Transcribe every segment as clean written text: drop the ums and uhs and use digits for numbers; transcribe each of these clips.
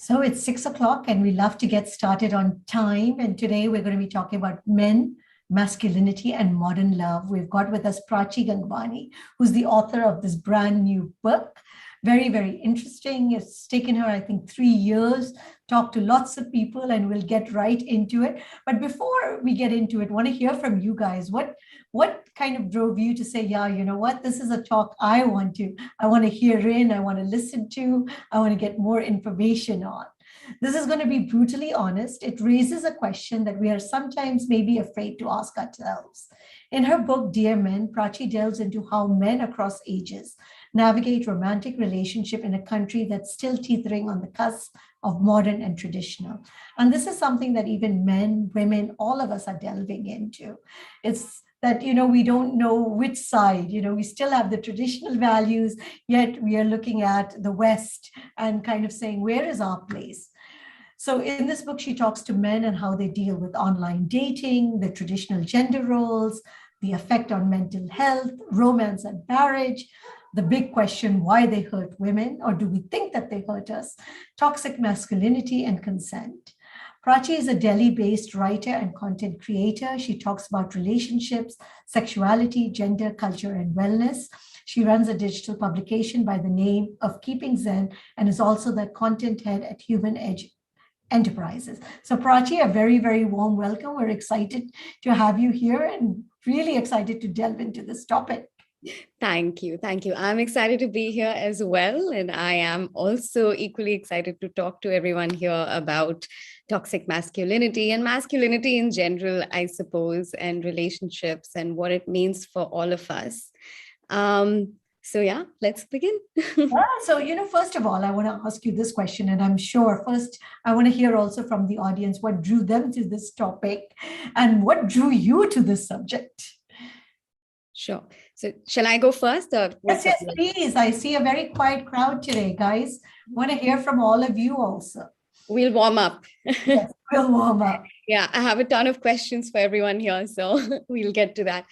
So it's 6 o'clock, and we love to get started on time. And today we're going to be talking about men, masculinity, and modern love. We've got with us Prachi Gangwani, who's the author of this brand new book. Very, very interesting. It's taken her, I think, 3 years, talked to lots of people, and we'll get right into it. But before we get into it, I want to hear from you guys. What kind of drove you to say, yeah, you know what, this is a talk I want to hear in, I want to listen to, I want to get more information on. This is going to be brutally honest. It raises a question that we are sometimes maybe afraid to ask ourselves. In her book, Dear Men, Prachi delves into how men across ages navigate romantic relationship in a country that's still teetering on the cusp of modern and traditional. And this is something that even men, women, all of us are delving into. It's that, we don't know which side, we still have the traditional values, yet we are looking at the West and kind of saying, where is our place? So in this book, she talks to men and how they deal with online dating, the traditional gender roles, the effect on mental health, romance and marriage, the big question, why they hurt women, or do we think that they hurt us, toxic masculinity and consent. Prachi is a Delhi-based writer and content creator. She talks about relationships, sexuality, gender, culture, and wellness. She runs a digital publication by the name of Keeping Zen and is also the content head at Human Edge Enterprises. So Prachi, a very, very warm welcome. We're excited to have you here and really excited to delve into this topic. Thank you. Thank you. I'm excited to be here as well. And I am also equally excited to talk to everyone here about toxic masculinity and masculinity in general, I suppose, and relationships and what it means for all of us. So yeah, let's begin. So, first of all, I want to ask you this question, and I'm sure first I want to hear also from the audience what drew them to this topic and what drew you to this subject. Sure. So shall I go first? Or yes, please. I see a very quiet crowd today, guys. I want to hear from all of you also. We'll warm up. Yes, we'll warm up. Yeah, I have a ton of questions for everyone here, so we'll get to that.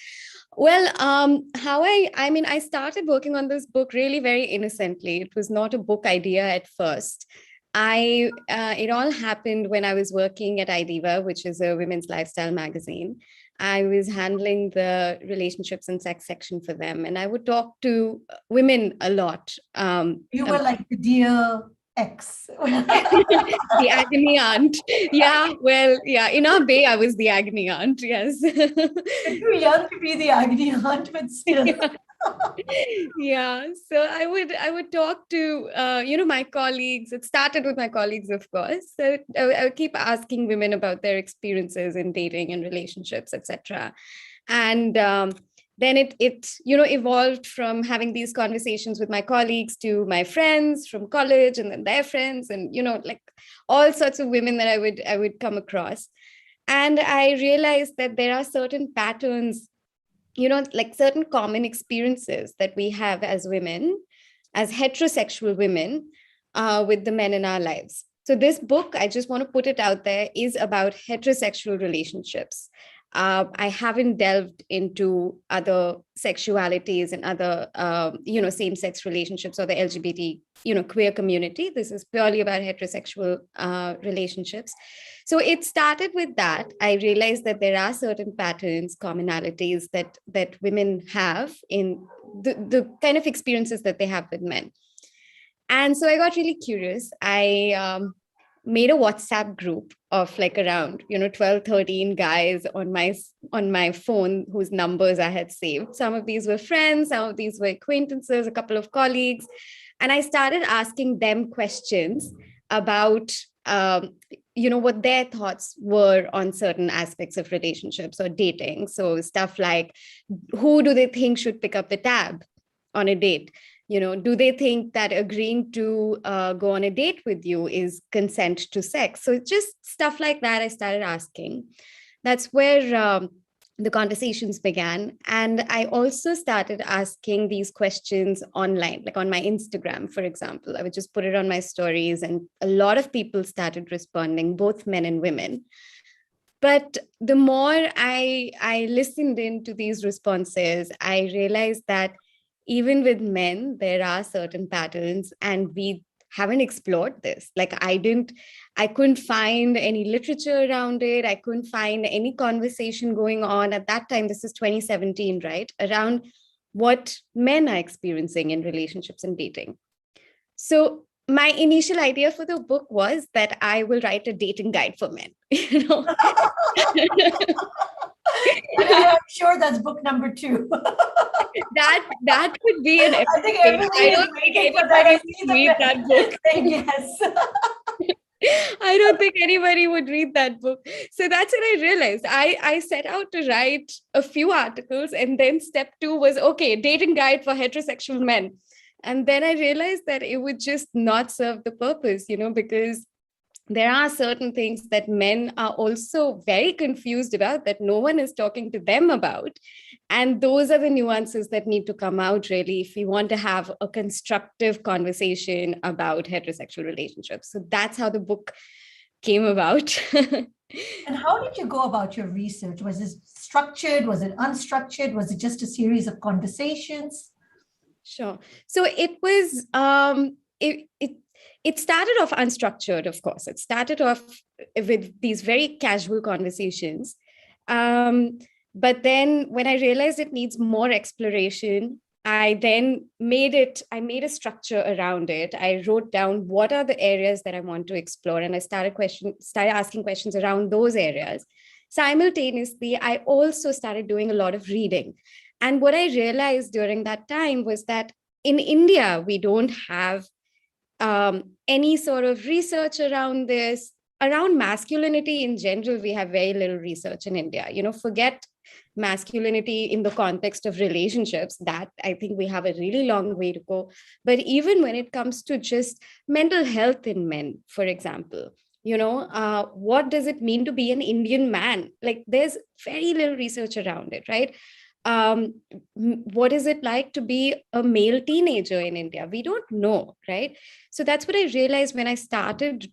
Well, I started working on this book really very innocently. It was not a book idea at first. It all happened when I was working at IDEVA, which is a women's lifestyle magazine. I was handling the relationships and sex section for them, and I would talk to women a lot. You were like the dear ex. The agony aunt. Yeah, well, yeah, in our bay, I was the agony aunt, yes. Too young to be the agony aunt, but still. Yeah, so I would talk to my colleagues. It started with my colleagues, of course. So I would keep asking women about their experiences in dating and relationships, etc. And then it evolved from having these conversations with my colleagues to my friends from college, and then their friends, and like all sorts of women that I would come across. And I realized that there are certain patterns, like certain common experiences that we have as women, as heterosexual women, with the men in our lives. So this book, I just want to put it out there, is about heterosexual relationships. I haven't delved into other sexualities and other, same-sex relationships or the LGBT, queer community. This is purely about heterosexual relationships. So it started with that. I realized that there are certain patterns, commonalities that women have in the kind of experiences that they have with men. And so I got really curious. I made a WhatsApp group of like around 12, 13 guys on my phone whose numbers I had saved. Some of these were friends, some of these were acquaintances, a couple of colleagues. And I started asking them questions about what their thoughts were on certain aspects of relationships or dating. So stuff like, who do they think should pick up the tab on a date? Do they think that agreeing to go on a date with you is consent to sex? So just stuff like that I started asking. That's where the conversations began. And I also started asking these questions online, like on my Instagram, for example. I would just put it on my stories, and a lot of people started responding, both men and women. But the more I listened into these responses, I realized that even with men, there are certain patterns, and we haven't explored this. Like I couldn't find any literature around it. I couldn't find any conversation going on at that time. This is 2017, right? Around what men are experiencing in relationships and dating. So my initial idea for the book was that I will write a dating guide for men, you know. I'm sure that's book number 2. That could be an I think epic. everybody I is don't think waiting for that. I anybody see would read that book. Yes. I don't think anybody would read that book. So that's when I realized I set out to write a few articles, and then step 2 was, okay, dating guide for heterosexual men. And then I realized that it would just not serve the purpose, you know, because there are certain things that men are also very confused about that no one is talking to them about. And those are the nuances that need to come out, really, if we want to have a constructive conversation about heterosexual relationships. So that's how the book came about. And how did you go about your research? Was it structured? Was it unstructured? Was it just a series of conversations? Sure. So it was, it started off unstructured, of course. It started off with these very casual conversations. But then when I realized it needs more exploration, I made a structure around it. I wrote down what are the areas that I want to explore, and I started asking questions around those areas. Simultaneously, I also started doing a lot of reading. And what I realized during that time was that in India, we don't have any sort of research around this. Around masculinity in general, we have very little research in India. You know, forget masculinity in the context of relationships, that I think we have a really long way to go. But even when it comes to just mental health in men, for example, you know, what does it mean to be an Indian man? Like, there's very little research around it, right? What is it like to be a male teenager in India? We don't know, right? So that's what I realized when I started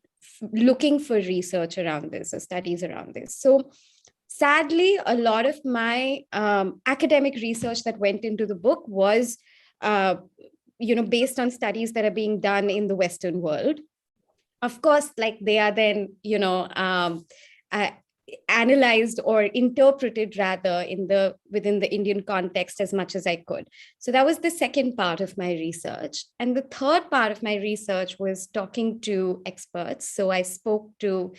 looking for research around this or studies around this. So sadly, a lot of my academic research that went into the book was, you know, based on studies that are being done in the Western world. Of course, like, they are then, you know, analyzed or interpreted rather within the Indian context as much as I could. So that was the second part of my research. And the third part of my research was talking to experts. So I spoke to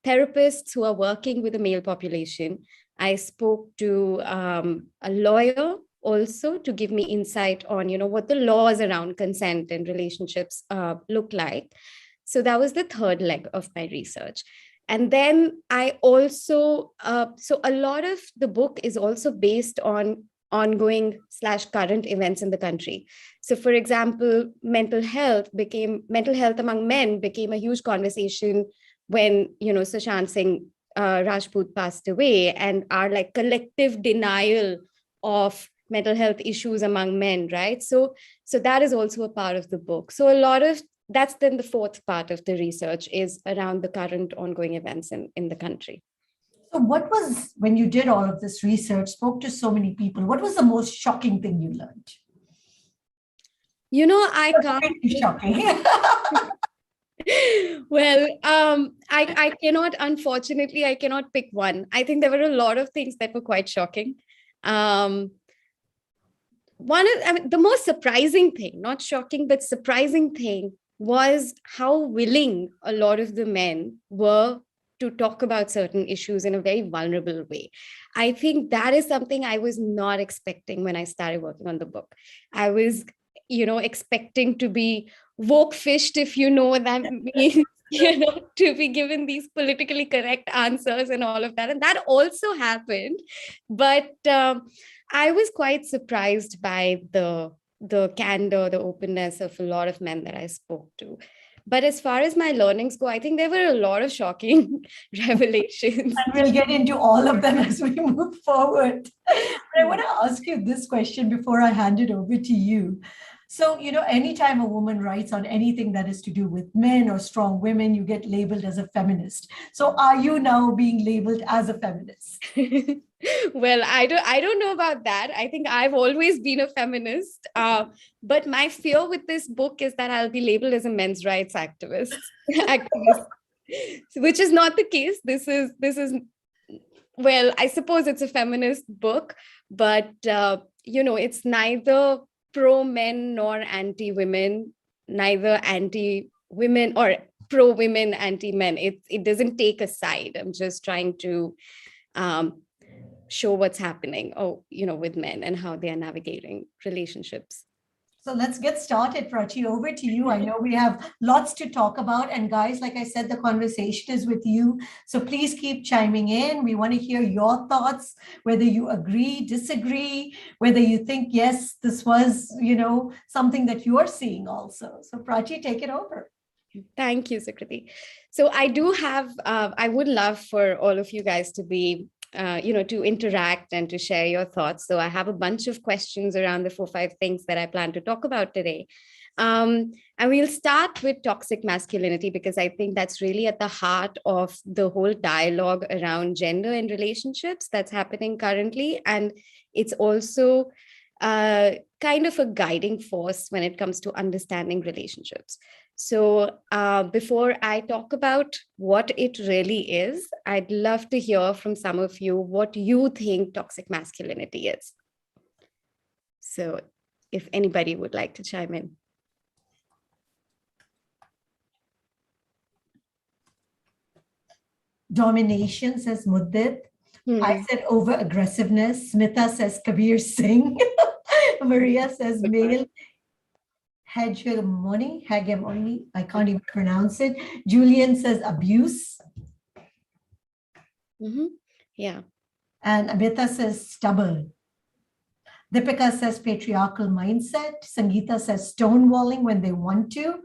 therapists who are working with the male population. I spoke to a lawyer also to give me insight on, you know, what the laws around consent and relationships look like. So that was the third leg of my research. And then I also, so a lot of the book is also based on ongoing / current events in the country. So for example, mental health among men became a huge conversation when, you know, Sushant Singh Rajput passed away, and our like collective denial of mental health issues among men, right? So that is also a part of the book. So a lot of that's then the fourth part of the research is around the current ongoing events in the country. So what was, when you did all of this research, spoke to so many people, what was the most shocking thing you learned? You know, I can't. Shocking. Well, I cannot, unfortunately, I cannot pick one. I think there were a lot of things that were quite shocking. The most surprising thing, not shocking, but surprising thing was how willing a lot of the men were to talk about certain issues in a very vulnerable way. I think that is something I was not expecting when I started working on the book. I was, you know, expecting to be woke fished, if you know what that means, you know, to be given these politically correct answers and all of that. And that also happened. But I was quite surprised by the candor, the openness of a lot of men that I spoke to. But as far as my learnings go, I think there were a lot of shocking revelations. And we'll get into all of them as we move forward. But I want to ask you this question before I hand it over to you. So, you know, anytime a woman writes on anything that is to do with men or strong women, you get labeled as a feminist. So are you now being labeled as a feminist? Well, I don't know about that. I think I've always been a feminist. But my fear with this book is that I'll be labeled as a men's rights activist, which is not the case. This is well, I suppose it's a feminist book, but it's neither pro men nor anti women, neither anti women or pro women, anti men. It doesn't take a side. I'm just trying to um, show what's happening, with men and how they are navigating relationships. So let's get started, Prachi. Over to you. I know we have lots to talk about. And guys, like I said, the conversation is with you. So please keep chiming in. We want to hear your thoughts, whether you agree, disagree, whether you think, yes, this was, something that you're seeing also. So Prachi, take it over. Thank you, Sukriti. So I do have, I would love for all of you guys to be to interact and to share your thoughts. So I have a bunch of questions around the 4-5 things that I plan to talk about today. And we'll start with toxic masculinity, because I think that's really at the heart of the whole dialogue around gender and relationships that's happening currently. And it's also kind of a guiding force when it comes to understanding relationships. So before I talk about what it really is, I'd love to hear from some of you what you think toxic masculinity is. So if anybody would like to chime in. Domination, says Muddit. I said over aggressiveness. Smita says Kabir Singh. Maria says male hegemony. I can't even pronounce it. Julian says abuse. Yeah. And Amita says stubborn. Deepika says patriarchal mindset. Sangeeta says stonewalling when they want to.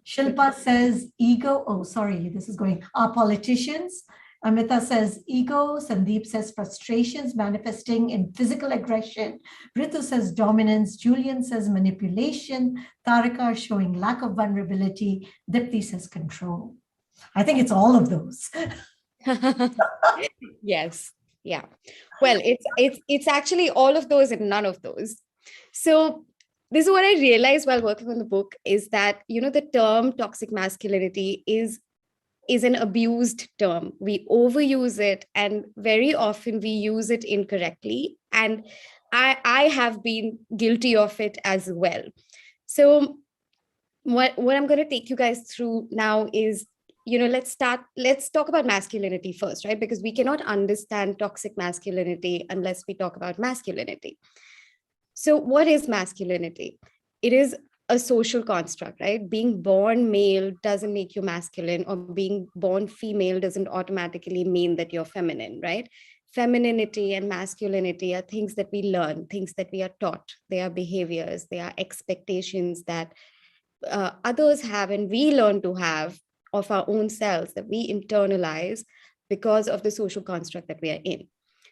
Shilpa says ego. Oh, sorry, this is going. Are politicians. Amita says ego. Sandeep says frustrations manifesting in physical aggression. Ritu says dominance. Julian says manipulation. Tarika showing lack of vulnerability. Dipti says control. I think it's all of those. Yes. Yeah. Well, it's actually all of those and none of those. So this is what I realized while working on the book, is that, the term toxic masculinity is an abused term. We overuse it, and very often we use it incorrectly. And I have been guilty of it as well. So what I'm going to take you guys through now is, let's talk about masculinity first, right? Because we cannot understand toxic masculinity unless we talk about masculinity. So what is masculinity? It is a social construct, right? Being born male doesn't make you masculine, or being born female doesn't automatically mean that you're feminine, right? Femininity and masculinity are things that we learn, things that we are taught. They are behaviors, they are expectations that others have, and we learn to have of our own selves, that we internalize because of the social construct that we are in.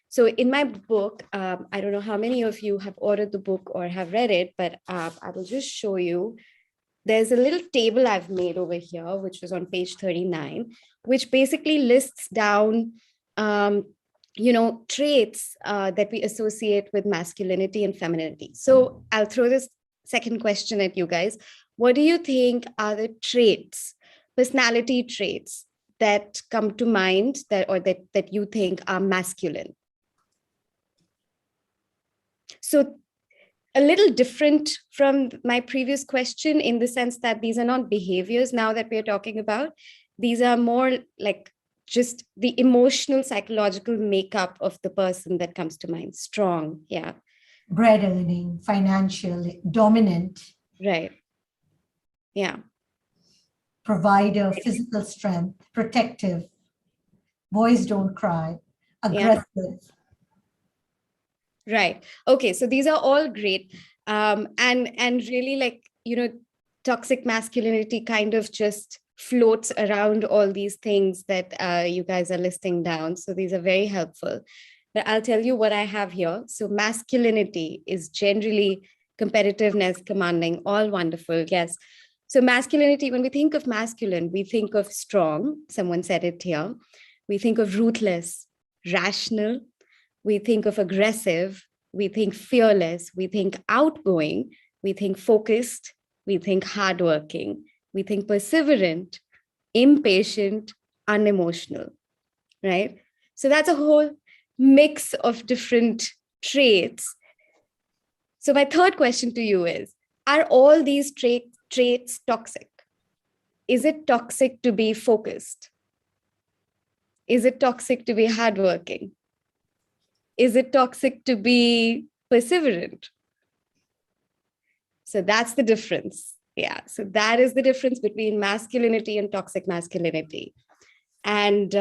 So in my book, I don't know how many of you have ordered the book or have read it, but I will just show you. There's a little table I've made over here, which is on page 39, which basically lists down, traits that we associate with masculinity and femininity. So I'll throw this second question at you guys. What do you think are the traits, personality traits that come to mind that you think are masculine? So a little different from my previous question, in the sense that these are not behaviors now that we're talking about. These are more like just the emotional, psychological makeup of the person that comes to mind. Strong, yeah. Bread earning, financial, dominant. Right. Yeah. Provider, physical strength, protective, boys don't cry, aggressive. Yeah. Right. Okay. So these are all great. And really, toxic masculinity kind of just floats around all these things that you guys are listing down. So these are very helpful. But I'll tell you what I have here. So masculinity is generally competitiveness, commanding, all wonderful. Yes. So masculinity, when we think of masculine, we think of strong. Someone said it here. We think of ruthless, rational, we think of aggressive, we think fearless, we think outgoing, we think focused, we think hardworking, we think perseverant, impatient, unemotional, right? So that's a whole mix of different traits. So my third question to you is, are all these traits toxic? Is it toxic to be focused? Is it toxic to be hardworking? Is it toxic to be perseverant? So that's the difference. Yeah. So that is the difference between masculinity and toxic masculinity. And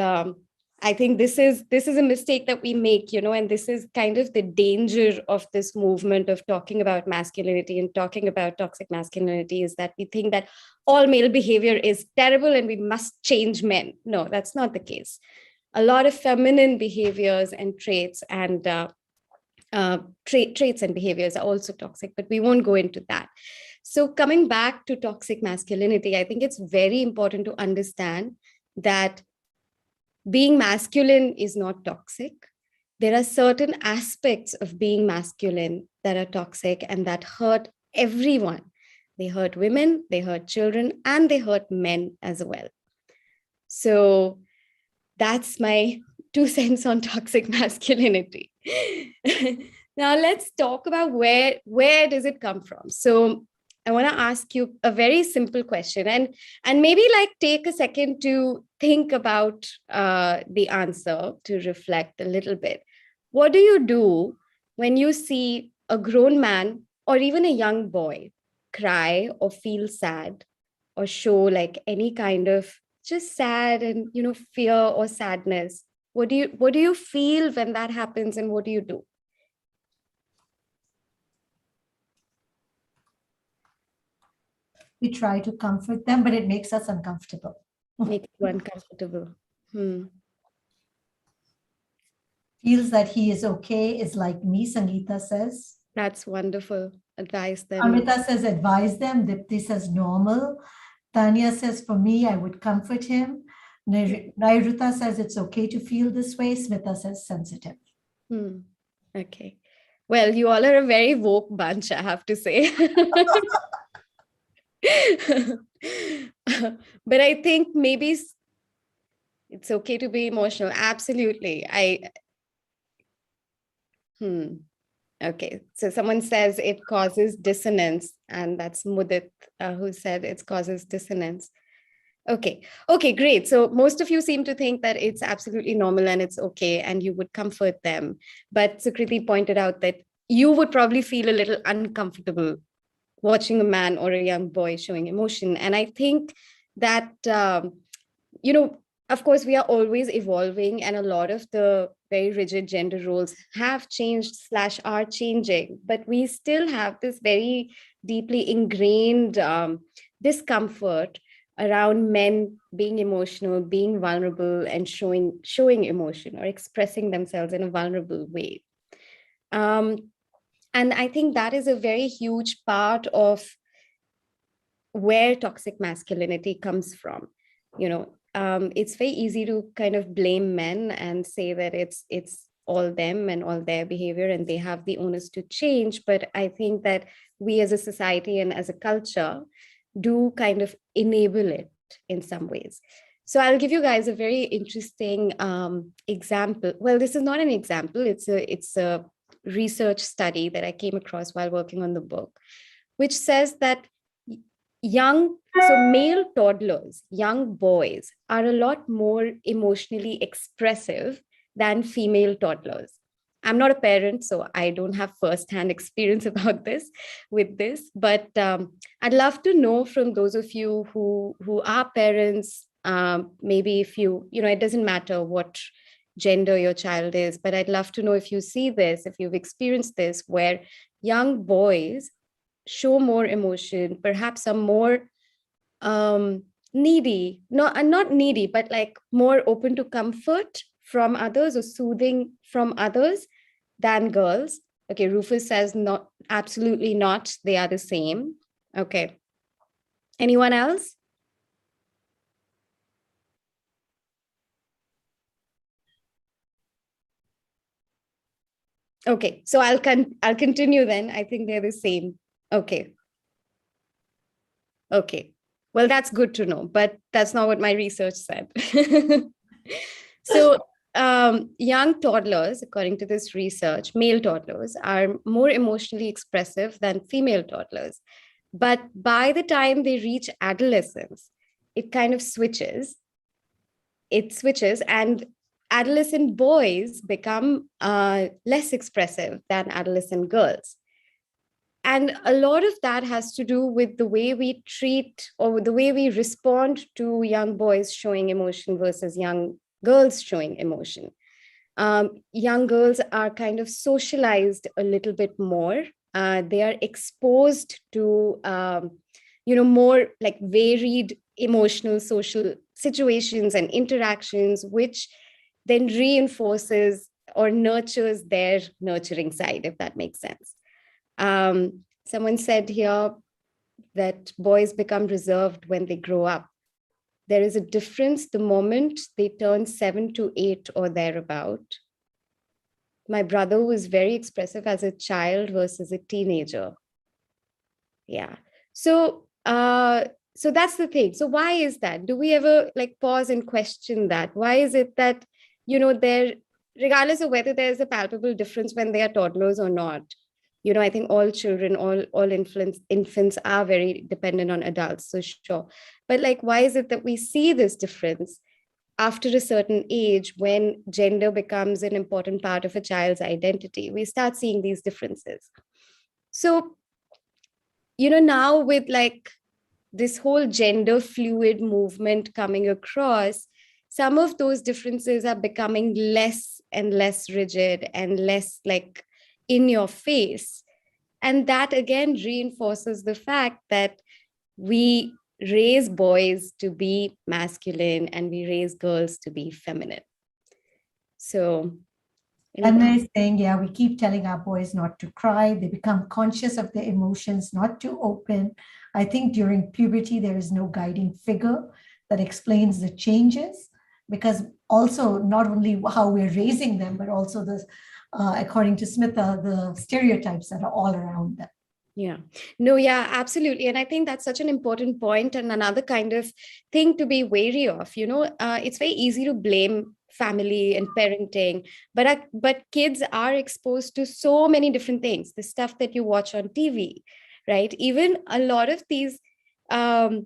I think this is a mistake that we make, and this is kind of the danger of this movement of talking about masculinity and talking about toxic masculinity, is that we think that all male behavior is terrible and we must change men. No, that's not the case. A lot of feminine behaviors and traits and traits and behaviors are also toxic, but we won't go into that. So coming back to toxic masculinity, I think it's very important to understand that being masculine is not toxic. There are certain aspects of being masculine that are toxic and that hurt everyone. They hurt women, they hurt children, and they hurt men as well. So that's my 2 cents on toxic masculinity. Now let's talk about where does it come from. So I want to ask you a very simple question, and maybe like take a second to think about the answer, to reflect a little bit. What do you do when you see a grown man or even a young boy cry or feel sad or show like any kind of just sad and fear or sadness? What do you feel when that happens, and what do you do? We try to comfort them, but it makes us uncomfortable. Makes you uncomfortable. Feels that he is okay is like me, Sangeeta says. That's wonderful. Advise them. Amrita says advise them. Dipti says normal. Tanya says for me, I would comfort him. Nairuta says it's okay to feel this way. Smita says sensitive. Okay. Well, you all are a very woke bunch, I have to say. But I think maybe it's okay to be emotional. Absolutely. Okay. So someone says it causes dissonance, and that's Mudit who said it causes dissonance. Okay, great. So most of you seem to think that it's absolutely normal and it's okay, and you would comfort them. But Sukriti pointed out that you would probably feel a little uncomfortable watching a man or a young boy showing emotion. And I think that, of course, we are always evolving, and a lot of the very rigid gender roles have changed / are changing, but we still have this very deeply ingrained discomfort around men being emotional, being vulnerable, and showing emotion or expressing themselves in a vulnerable way. And I think that is a very huge part of where toxic masculinity comes from. It's very easy to kind of blame men and say that it's all them and all their behavior, and they have the onus to change. But I think that we as a society and as a culture do kind of enable it in some ways. So I'll give you guys a very interesting example. Well, this is not an example. It's a research study that I came across while working on the book, which says that male toddlers, young boys, are a lot more emotionally expressive than female toddlers. I'm not a parent, so I don't have firsthand experience about this, but I'd love to know from those of you who are parents, maybe if it doesn't matter what gender your child is, but I'd love to know if you see this, if you've experienced this, where young boys show more emotion, perhaps are more needy, not needy, but like more open to comfort from others or soothing from others than girls. Okay, Rufus says not, absolutely not. They are the same. Okay. Anyone else? Okay, so I'll continue then. I think they're the same. Okay. Okay. Well, that's good to know, but that's not what my research said. So, young toddlers, according to this research, male toddlers are more emotionally expressive than female toddlers. But by the time they reach adolescence, it kind of switches. It switches, and adolescent boys become less expressive than adolescent girls. And a lot of that has to do with the way we treat or the way we respond to young boys showing emotion versus young girls showing emotion. Young girls are kind of socialized a little bit more. They are exposed to, more like varied emotional social situations and interactions, which then reinforces or nurtures their nurturing side, if that makes sense. Someone said here that boys become reserved when they grow up. There is a difference the moment they turn 7 to 8 or thereabout. My brother was very expressive as a child versus a teenager. Yeah. So that's the thing. So why is that? Do we ever like pause and question that? Why is it that, there, regardless of whether there's a palpable difference when they are toddlers or not, I think all children, all infants are very dependent on adults, so sure. But like, why is it that we see this difference after a certain age when gender becomes an important part of a child's identity? We start seeing these differences. So, now with like this whole gender fluid movement coming across, some of those differences are becoming less and less rigid and less like in your face. And that again reinforces the fact that we raise boys to be masculine and we raise girls to be feminine. So, And they're saying, yeah, we keep telling our boys not to cry. They become conscious of their emotions, not to open. I think during puberty, there is no guiding figure that explains the changes, because also not only how we're raising them, but also according to Smitha, the stereotypes that are all around them. Yeah, no, yeah, absolutely. And I think that's such an important point and another kind of thing to be wary of. It's very easy to blame family and parenting, but kids are exposed to so many different things, the stuff that you watch on TV, right? Even a lot of these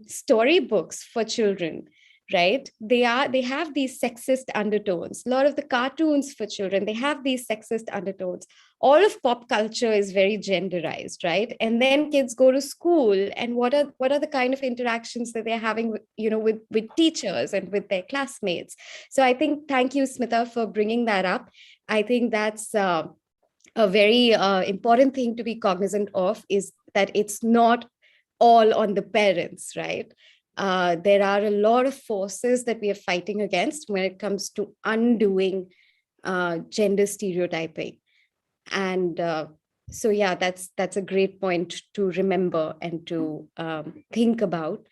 storybooks for children, right? They have these sexist undertones. A lot of the cartoons for children, they have these sexist undertones. All of pop culture is very genderized, right? And then kids go to school, and what are the kind of interactions that they're having with teachers and with their classmates? So I think, thank you, Smita, for bringing that up. I think that's a very important thing to be cognizant of, is that it's not all on the parents, right? There are a lot of forces that we are fighting against when it comes to undoing gender stereotyping. And so, yeah, that's a great point to remember and to think about.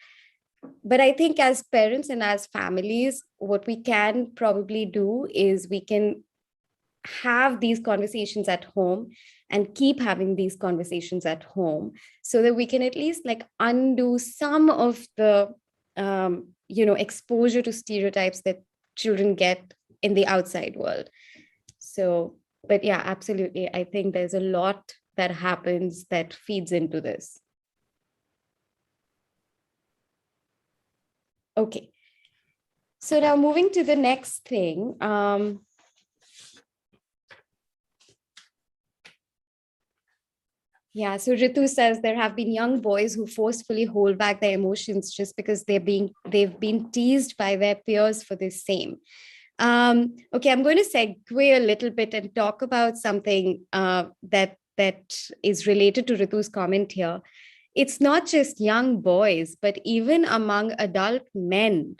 But I think as parents and as families, what we can probably do is we can have these conversations at home and keep having these conversations at home, so that we can at least like undo some of the exposure to stereotypes that children get in the outside world. So, but yeah, absolutely, I think there's a lot that happens that feeds into this. Okay, so now moving to the next thing. Yeah, so Ritu says there have been young boys who forcefully hold back their emotions just because they've been teased by their peers for the same. Okay, I'm going to segue a little bit and talk about something that is related to Ritu's comment here. It's not just young boys, but even among adult men,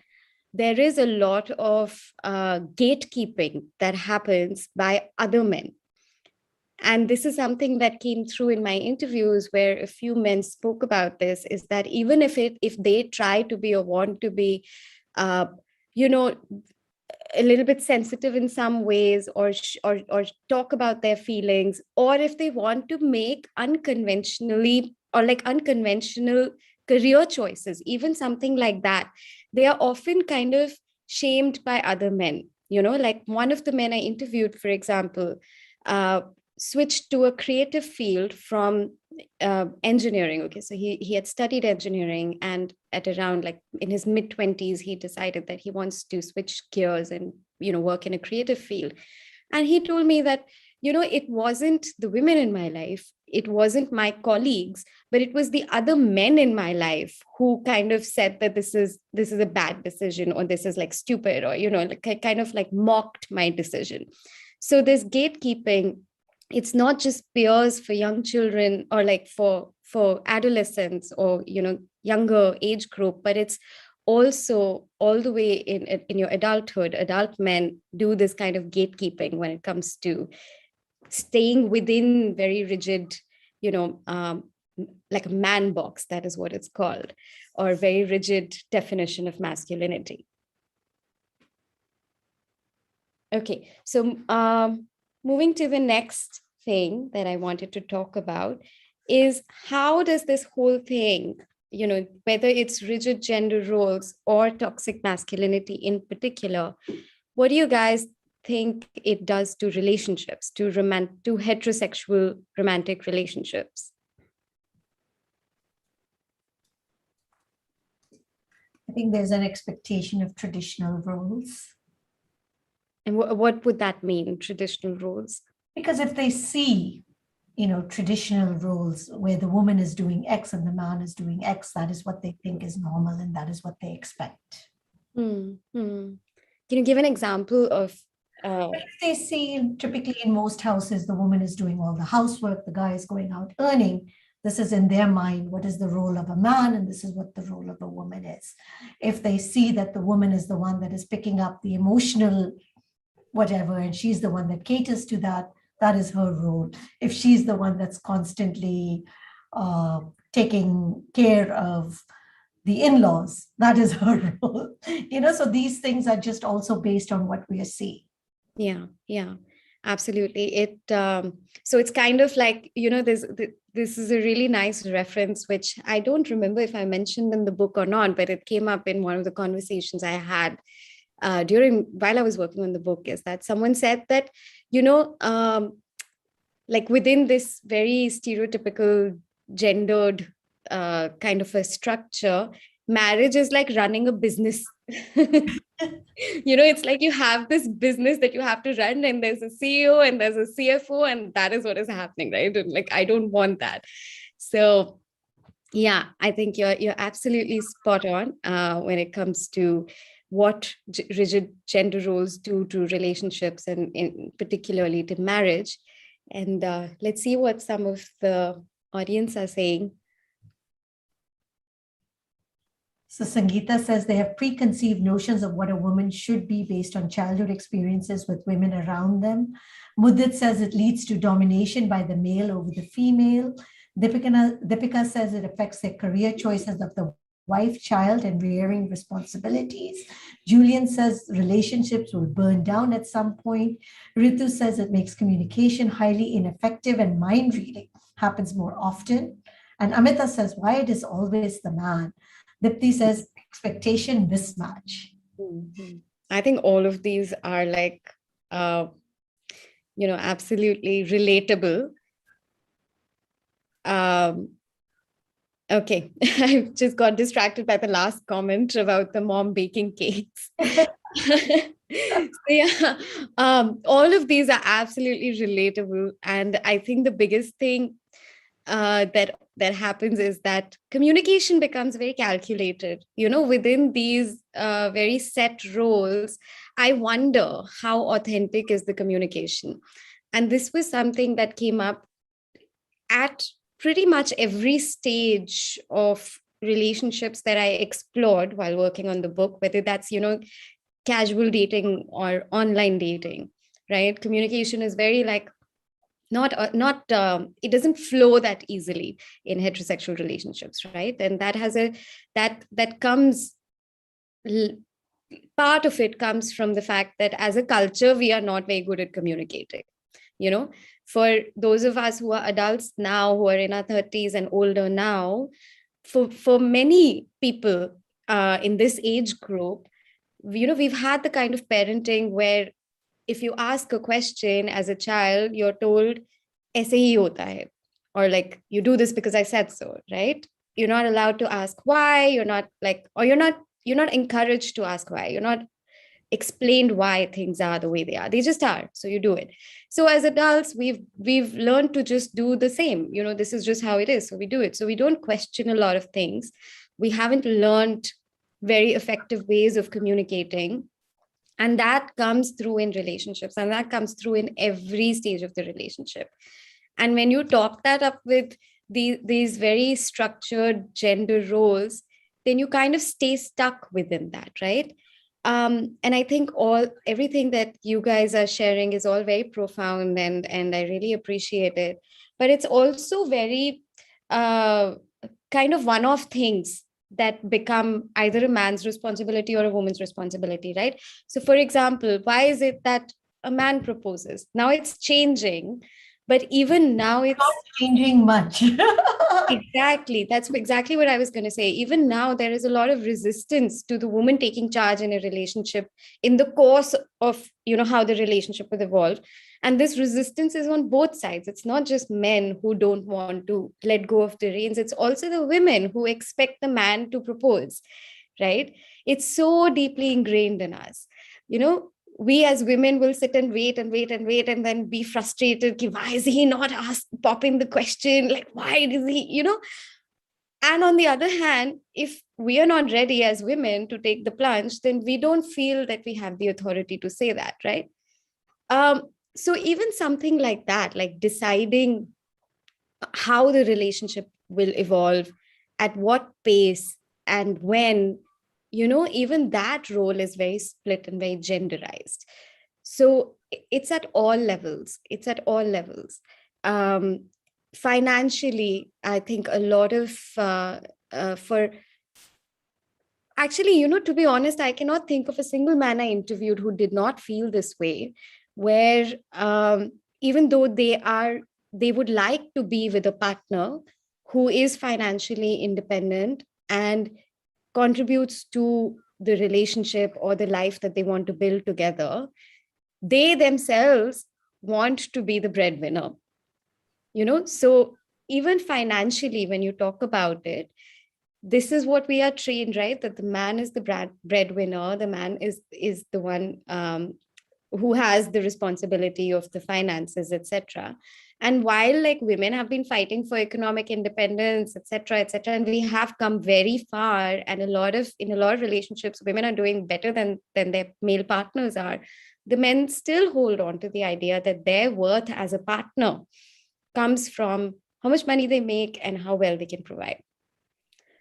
there is a lot of gatekeeping that happens by other men. And this is something that came through in my interviews, where a few men spoke about this, is that even if they try to be or want to be, you know, a little bit sensitive in some ways, or talk about their feelings, or if they want to make unconventionally or like unconventional career choices, even something like that, they are often kind of shamed by other men. Like one of the men I interviewed, for example, uh, switched to a creative field from engineering. Okay, so he had studied engineering, and at around like in his mid-20s, he decided that he wants to switch gears and work in a creative field. And he told me that it wasn't the women in my life, it wasn't my colleagues, but it was the other men in my life who kind of said that this is a bad decision, or this is like stupid, or like kind of like mocked my decision. So this gatekeeping, it's not just peers for young children, or like for adolescents, or younger age group, but it's also all the way in your adulthood. Adult men do this kind of gatekeeping when it comes to staying within very rigid, like a man box, that is what it's called, or very rigid definition of masculinity. Okay, so moving to the next thing that I wanted to talk about is, how does this whole thing, whether it's rigid gender roles or toxic masculinity in particular, what do you guys think it does to relationships, to heterosexual romantic relationships? I think there's an expectation of traditional roles. And what would that mean, traditional roles? Because if they see, traditional roles where the woman is doing X and the man is doing X, that is what they think is normal, and that is what they expect. Can you give an example of? If they see, typically in most houses, the woman is doing all the housework, the guy is going out earning. This is in their mind, what is the role of a man, and this is what the role of a woman is. If they see that the woman is the one that is picking up the emotional whatever, and she's the one that caters to that, that is her role. If she's the one that's constantly taking care of the in-laws, that is her role. So these things are just also based on what we are seeing. Yeah, absolutely. So it's kind of like, this is a really nice reference, which I don't remember if I mentioned in the book or not, but it came up in one of the conversations I had while I was working on the book, is that someone said that, like within this very stereotypical gendered kind of a structure, marriage is like running a business. It's like you have this business that you have to run, and there's a CEO and there's a CFO, and that is what is happening, right? And like, I don't want that. So yeah, I think you're absolutely spot on when it comes to what rigid gender roles do to relationships, and in particularly to marriage. And let's see what some of the audience are saying. So Sangeeta says they have preconceived notions of what a woman should be based on childhood experiences with women around them. Mudit says it leads to domination by the male over the female. Deepika says it affects their career choices of the wife, child, and rearing responsibilities. Julian says relationships will burn down at some point. Ritu says it makes communication highly ineffective, and mind reading happens more often. And Amita says why it is always the man. Dipti says expectation mismatch. Mm-hmm. I think all of these are like, absolutely relatable. Okay, I just got distracted by the last comment about the mom baking cakes. So yeah, all of these are absolutely relatable, and I think the biggest thing that happens is that communication becomes very calculated. Within these very set roles, I wonder how authentic is the communication, and this was something that came up at pretty much every stage of relationships that I explored while working on the book, whether that's, casual dating or online dating, right? Communication is very like, it doesn't flow that easily in heterosexual relationships, right? And that has that comes part of it comes from the fact that as a culture, we are not very good at communicating. You know, for those of us who are adults now, who are in our 30s and older now, for many people in this age group, you know, we've had the kind of parenting where if you ask a question as a child, you're told, "Aise hi hota hai," or like, "You do this because I said so," right? You're not allowed to ask why. You're not like, or you're not encouraged to ask why. You're not explained why things are the way they are. They just are. So you do it. So as adults, we've learned to just do the same. You know, this is just how it is. So we do it. So we don't question a lot of things. We haven't learned very effective ways of communicating. And that comes through in relationships, and that comes through in every stage of the relationship. And when you top that up with these very structured gender roles, then you kind of stay stuck within that, right? And I think everything that you guys are sharing is all very profound, and I really appreciate it. But it's also very uh, kind of one-off things that become either a man's responsibility or a woman's responsibility, right? So, for example, why is it that a man proposes? Now it's changing, but even now it's Not changing much. exactly, that's exactly what I was going to say. Even now, there is a lot of resistance to the woman taking charge in a relationship in the course of, you know, how the relationship will evolve. And this resistance is on both sides. It's not just men who don't want to let go of the reins, it's also the women who expect the man to propose, right? It's so deeply ingrained in us. You know, we as women will sit and wait and wait and wait and then be frustrated. Ki, why is he not asked, popping the question? Like, why does he, you know? And on the other hand, if we are not ready as women to take the plunge, then we don't feel that we have the authority to say that, right? So even something like that, like deciding how the relationship will evolve, at what pace, and when, you know, even that role is very split and very genderized. So it's at all levels. It's at all levels. Um, Financially, I think a lot of for actually, you know, to be honest, I cannot think of a single man I interviewed who did not feel this way, where even though they would like to be with a partner who is financially independent and contributes to the relationship or the life that they want to build together, they themselves want to be the breadwinner, you know? So even financially, when you talk about it, this is what we are trained, right? That the man is the breadwinner, the man is the one who has the responsibility of the finances, etc. And while like women have been fighting for economic independence, etc., etc., and we have come very far, and in a lot of relationships, women are doing better than their male partners are, the men still hold on to the idea that their worth as a partner comes from how much money they make and how well they can provide.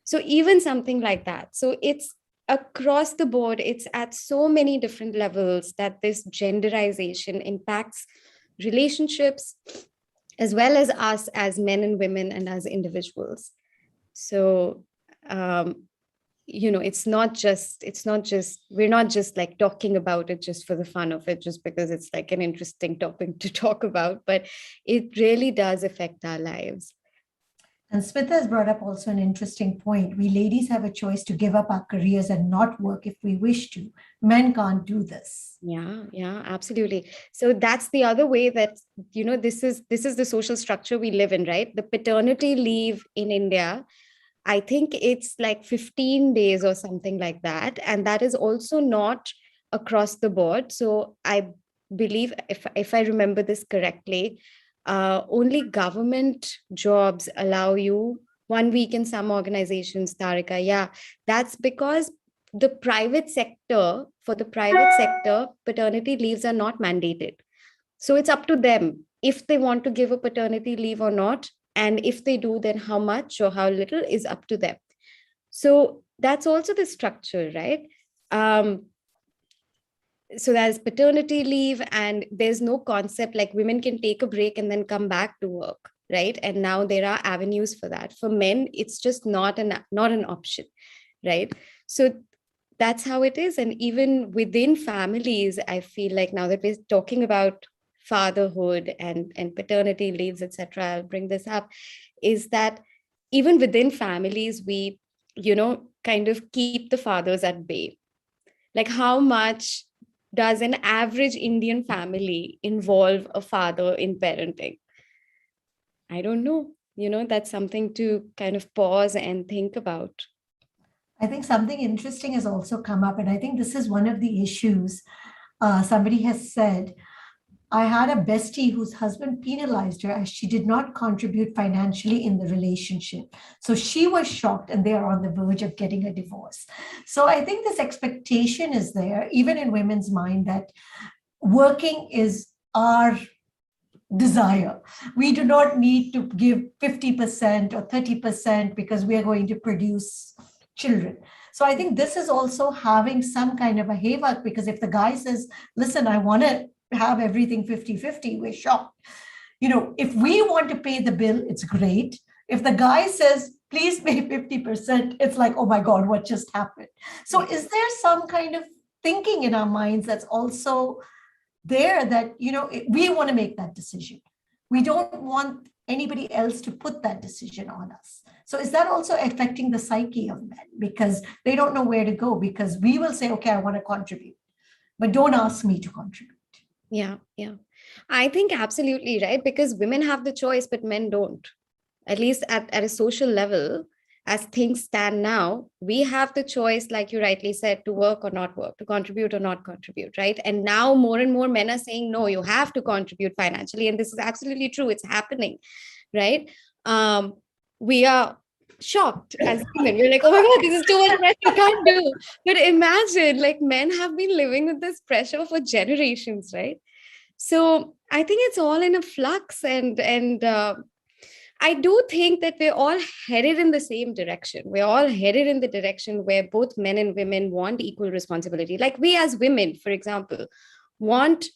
So even something like that. So it's across the board, it's at so many different levels that this genderization impacts relationships as well as us as men and women and as individuals. So um, you know, we're not just like talking about it just for the fun of it, just because it's like an interesting topic to talk about, but it really does affect our lives. And Smita has brought up also an interesting point. We ladies have a choice to give up our careers and not work if we wish to. Men can't do this. Yeah, absolutely. So that's the other way that, you know, this is the social structure we live in, right? The paternity leave in India, I think it's like 15 days or something like that. And that is also not across the board. So I believe, if I remember this correctly, only government jobs allow you 1 week in some organizations, Tarika. Yeah, that's because for the private sector, paternity leaves are not mandated. So it's up to them if they want to give a paternity leave or not. And if they do, then how much or how little is up to them. So that's also the structure, right? Um, so there's paternity leave, and there's no concept like women can take a break and then come back to work, right? And now there are avenues for that. For men, it's just not an option, right? So that's how it is. And even within families, I feel like now that we're talking about fatherhood and paternity leaves, etc., I'll bring this up, is that even within families, we, kind of keep the fathers at bay. Like, how much does an average Indian family involve a father in parenting? I don't know. That's something to kind of pause and think about. I think something interesting has also come up, and I think this is one of the issues. Somebody has said, I had a bestie whose husband penalized her as she did not contribute financially in the relationship. So she was shocked, and they are on the verge of getting a divorce. So I think this expectation is there, even in women's mind, that working is our desire. We do not need to give 50% or 30% because we are going to produce children. So I think this is also having some kind of a havoc, because if the guy says, listen, I want to have everything 50-50, we're shocked. If we want to pay the bill, it's great. If the guy says, please pay 50%, it's like, oh my God, what just happened? So is there some kind of thinking in our minds that's also there that, we want to make that decision? We don't want anybody else to put that decision on us. So is that also affecting the psyche of men? Because they don't know where to go, because we will say, okay, I want to contribute, but don't ask me to contribute. Yeah. I think absolutely right, because women have the choice, but men don't. At least at a social level, as things stand now, we have the choice, like you rightly said, to work or not work, to contribute or not contribute, right? And now more and more men are saying, no, you have to contribute financially. And this is absolutely true. It's happening, right? We are shocked as women. We're like, oh my God, this is too much pressure, you can't do. But imagine, like, men have been living with this pressure for generations, right? So I think it's all in a flux, and I do think that we're all headed in the same direction. We're all headed in the direction where both men and women want equal responsibility. Like, we as women, for example, want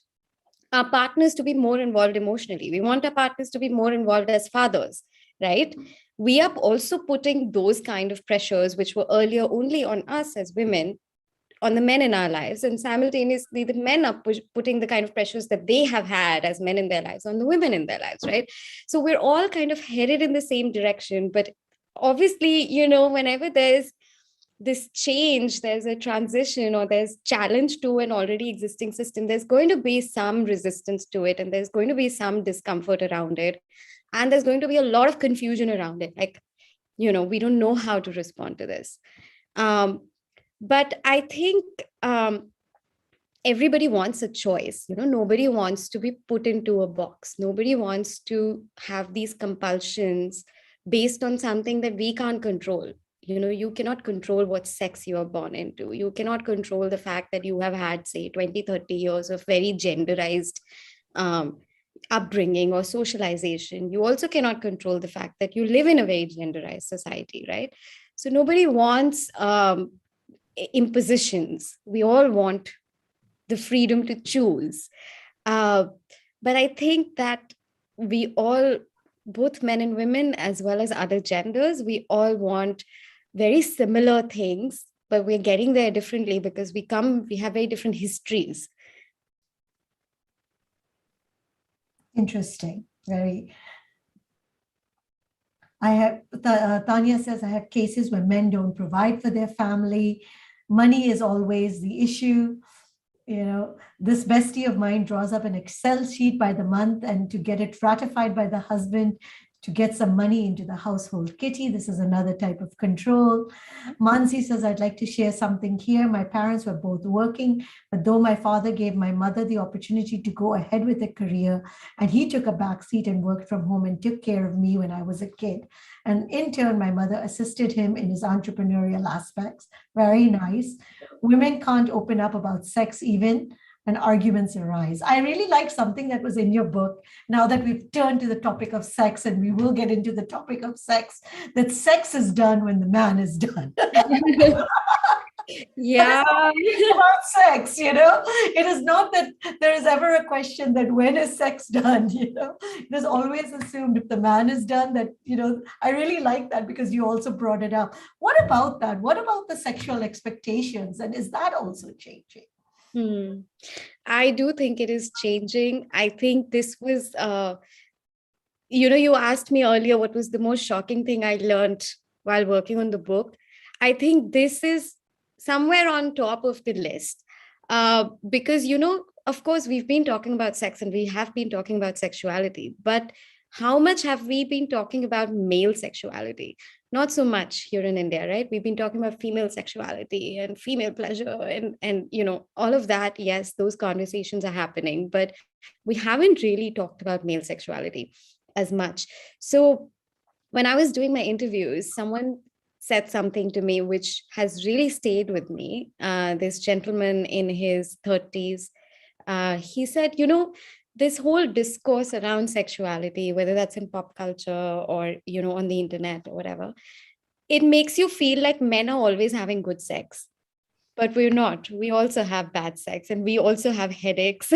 our partners to be more involved emotionally. We want our partners to be more involved as fathers, right? We are also putting those kind of pressures, which were earlier only on us as women, on the men in our lives, and simultaneously the men are putting the kind of pressures that they have had as men in their lives on the women in their lives, right? So we're all kind of headed in the same direction. But obviously, whenever there's this change, there's a transition, or there's challenge to an already existing system, there's going to be some resistance to it, and there's going to be some discomfort around it, and there's going to be a lot of confusion around it. Like, we don't know how to respond to this. But I think everybody wants a choice. Nobody wants to be put into a box. Nobody wants to have these compulsions based on something that we can't control. You cannot control what sex you are born into. You cannot control the fact that you have had, say, 20, 30 years of very genderized upbringing or socialization. You also cannot control the fact that you live in a very genderized society, right? So nobody wants impositions. We all want the freedom to choose. But I think that we all, both men and women, as well as other genders, we all want very similar things, but we're getting there differently because we have very different histories. Interesting. Very. Tanya says, I have cases where men don't provide for their family. Money is always the issue. This bestie of mine draws up an Excel sheet by the month, and to get it ratified by the husband to get some money into the household kitty. This is another type of control. Mansi says, I'd like to share something here. My parents were both working, but though my father gave my mother the opportunity to go ahead with a career, and he took a backseat and worked from home and took care of me when I was a kid. And in turn, my mother assisted him in his entrepreneurial aspects. Very nice. Women can't open up about sex even, and arguments arise. I really like something that was in your book. Now that we've turned to the topic of sex, and we will get into the topic of sex, that sex is done when the man is done. Yeah. About sex, it is not that there is ever a question that when is sex done, it is always assumed if the man is done that, I really like that because you also brought it up. What about that? What about the sexual expectations? And is that also changing? Hmm. I do think it is changing. I think this was, you asked me earlier what was the most shocking thing I learned while working on the book. I think this is somewhere on top of the list. Because, of course, we've been talking about sex and we have been talking about sexuality, but how much have we been talking about male sexuality? Not so much here in India, right? We've been talking about female sexuality and female pleasure and all of that. Yes, those conversations are happening, but we haven't really talked about male sexuality as much. So when I was doing my interviews, someone said something to me which has really stayed with me. This gentleman in his 30s, he said, this whole discourse around sexuality, whether that's in pop culture or, on the internet or whatever, it makes you feel like men are always having good sex. But we're not. We also have bad sex and we also have headaches,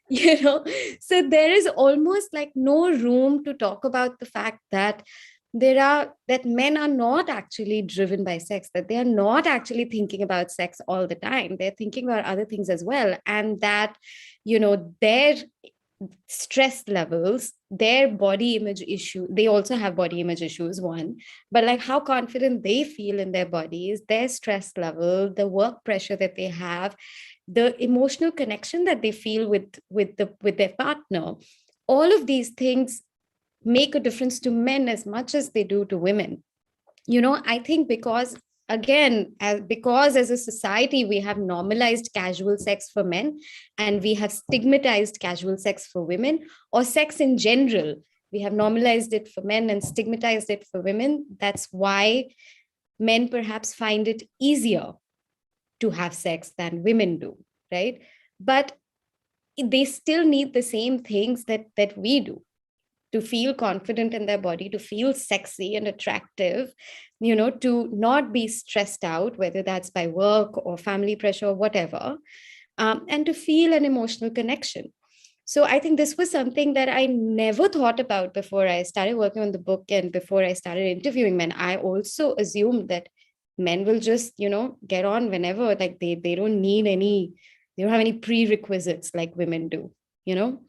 you know. So there is almost like no room to talk about the fact that that men are not actually driven by sex, that they are not actually thinking about sex all the time. They're thinking about other things as well. And that, their stress levels, their body image issue, they also have body image issues, one, but like how confident they feel in their bodies, their stress level, the work pressure that they have, the emotional connection that they feel with their partner, all of these things make a difference to men as much as they do to women. I think because, again, because as a society we have normalized casual sex for men and we have stigmatized casual sex for women, or sex in general, we have normalized it for men and stigmatized it for women. That's why men perhaps find it easier to have sex than women do, right? But they still need the same things that we do to feel confident in their body, to feel sexy and attractive, to not be stressed out, whether that's by work or family pressure or whatever, and to feel an emotional connection. So I think this was something that I never thought about before I started working on the book and before I started interviewing men. I also assumed that men will just, get on whenever, like they don't need any, they don't have any prerequisites like women do, you know?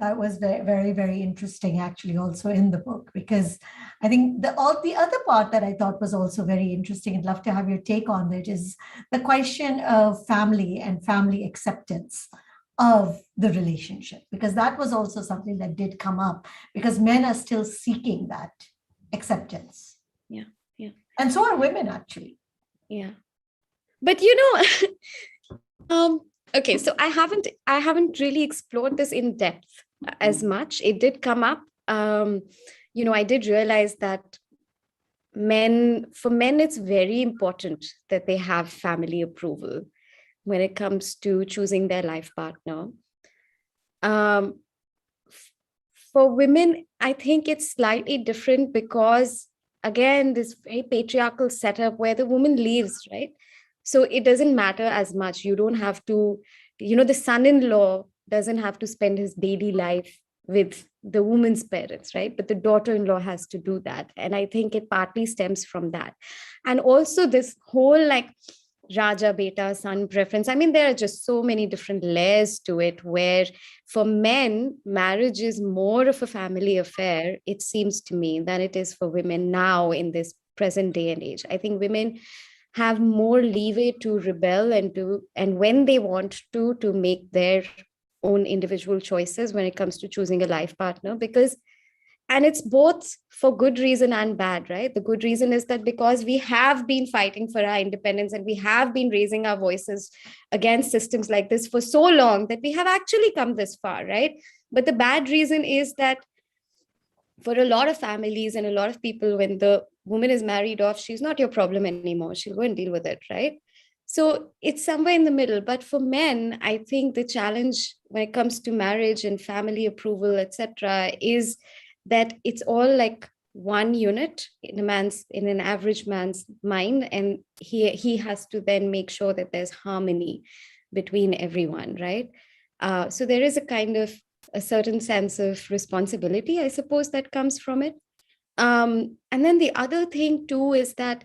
That was very, very, very interesting, actually, also in the book, because I think the other part that I thought was also very interesting, I'd love to have your take on it, is the question of family and family acceptance of the relationship, because that was also something that did come up, because men are still seeking that acceptance. Yeah, yeah. And so are women, actually. Yeah. But okay, so I haven't really explored this in depth as much. It did come up. I did realize that for men, it's very important that they have family approval when it comes to choosing their life partner. Um, for women, I think it's slightly different because, again, this very patriarchal setup where the woman leaves, right? So it doesn't matter as much. You don't have to, the son-in-law doesn't have to spend his daily life with the woman's parents, right? But the daughter-in-law has to do that. And I think it partly stems from that. And also this whole like Raja Beta son preference. I mean, there are just so many different layers to it where for men, marriage is more of a family affair, it seems to me, than it is for women now in this present day and age. I think women have more leeway to rebel and when they want to make their own individual choices when it comes to choosing a life partner, because and it's both for good reason and bad, right? The good reason is that because we have been fighting for our independence and we have been raising our voices against systems like this for so long that we have actually come this far, right? But the bad reason is that for a lot of families and a lot of people, when the woman is married off, she's not your problem anymore. She'll go and deal with it, right? So it's somewhere in the middle. But for men, I think the challenge when it comes to marriage and family approval, etc., is that it's all like one unit in an average man's mind, and he has to then make sure that there's harmony between everyone, right? So there is a kind of a certain sense of responsibility, I suppose, that comes from it. And then the other thing too is that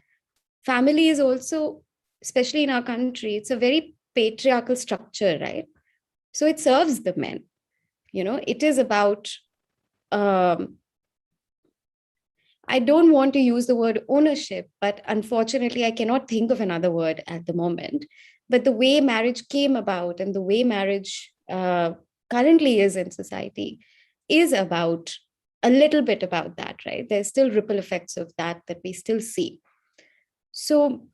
family is also, especially in our country, it's a very patriarchal structure, right? So it serves the men. It is about, I don't want to use the word ownership, but unfortunately, I cannot think of another word at the moment. But the way marriage came about and the way marriage currently is in society is about a little bit about that, right? There's still ripple effects of that we still see. So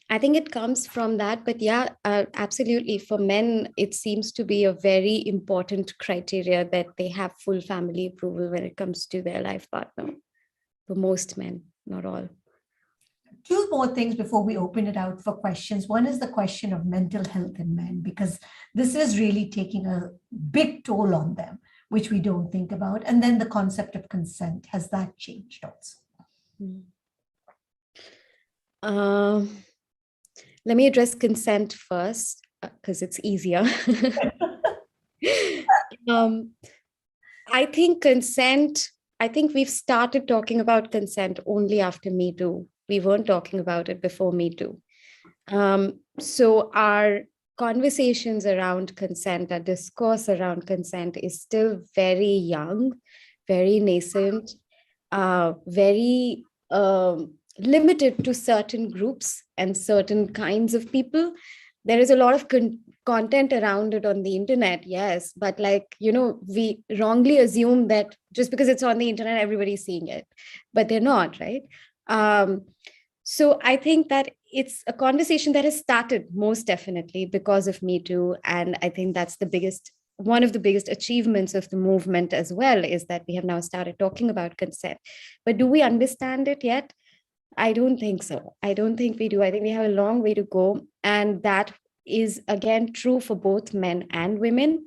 I think it comes from that. But yeah, absolutely. For men, it seems to be a very important criteria that they have full family approval when it comes to their life partner. For most men, not all. Two more things before we open it out for questions. One is the question of mental health in men, because this is really taking a big toll on them, which we don't think about. And then the concept of consent, has that changed also? Let me address consent first, because it's easier. I think we've started talking about consent only after Me Too. We weren't talking about it before Me Too. So our conversations around consent, our discourse around consent is still very young, very nascent, very limited to certain groups and certain kinds of people. There is a lot of content around it on the internet, yes, but we wrongly assume that just because it's on the internet, everybody's seeing it, but they're not, right? So I think that it's a conversation that has started most definitely because of Me Too, and I think that's one of the biggest achievements of the movement as well, is that we have now started talking about consent. But do we understand it yet? I don't think so. I don't think we do. I think we have a long way to go. And that is, again, true for both men and women.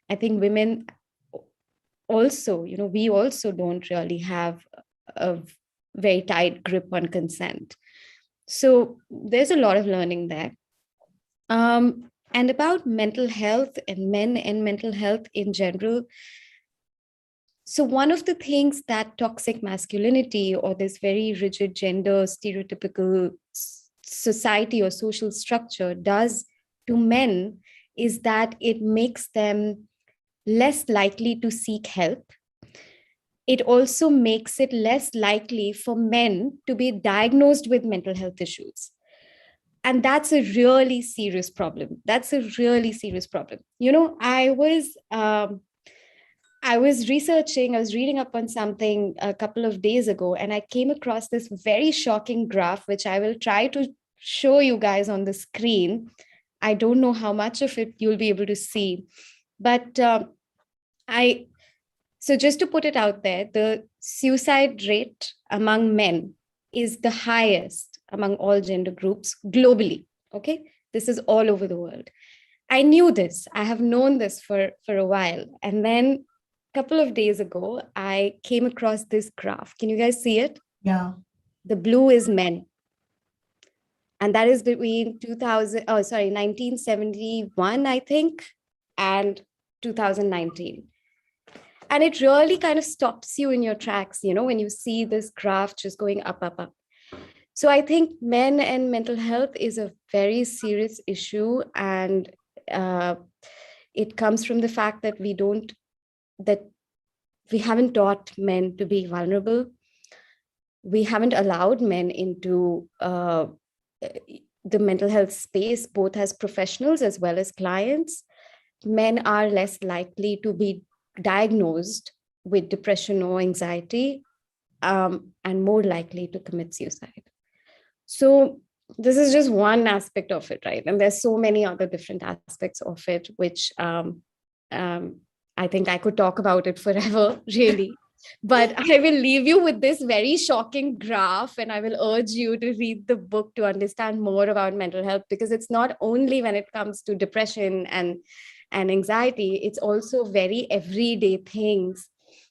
I think women also, we also don't really have a very tight grip on consent. So there's a lot of learning there. And about mental health and men and mental health in general. So one of the things that toxic masculinity, or this very rigid gender stereotypical society or social structure, does to men is that it makes them less likely to seek help. It also makes it less likely for men to be diagnosed with mental health issues. And that's a really serious problem. I was reading up on something a couple of days ago, and I came across this very shocking graph, which I will try to show you guys on the screen. I don't know how much of it you'll be able to see, but so just to put it out there, the suicide rate among men is the highest among all gender groups globally. Okay, this is all over the world. I knew this. I have known this for a while, and then couple of days ago, I came across this graph. Can you guys see it? Yeah. The blue is men. And that is between 1971, I think, and 2019. And it really kind of stops you in your tracks, when you see this graph just going up, up, up. So I think men and mental health is a very serious issue. And it comes from the fact that we haven't taught men to be vulnerable. We haven't allowed men into the mental health space, both as professionals as well as clients. Men are less likely to be diagnosed with depression or anxiety, and more likely to commit suicide. So this is just one aspect of it, right? And there's so many other different aspects of it, which I think I could talk about it forever, really. But I will leave you with this very shocking graph, and I will urge you to read the book to understand more about mental health, because it's not only when it comes to depression and anxiety, it's also very everyday things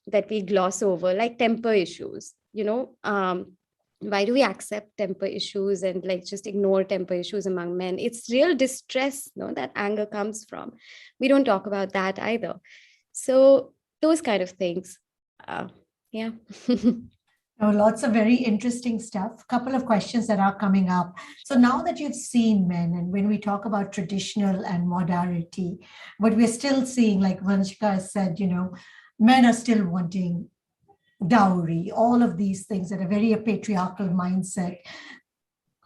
that we gloss over, like temper issues. why do we accept temper issues and like just ignore temper issues among men? It's real distress, that anger comes from. We don't talk about that either. So those kind of things. Yeah. Oh, lots of very interesting stuff. Couple of questions that are coming up. So now that you've seen men, and when we talk about traditional and modernity, but we're still seeing, like Vanshika has said, men are still wanting dowry, all of these things that are very a patriarchal mindset.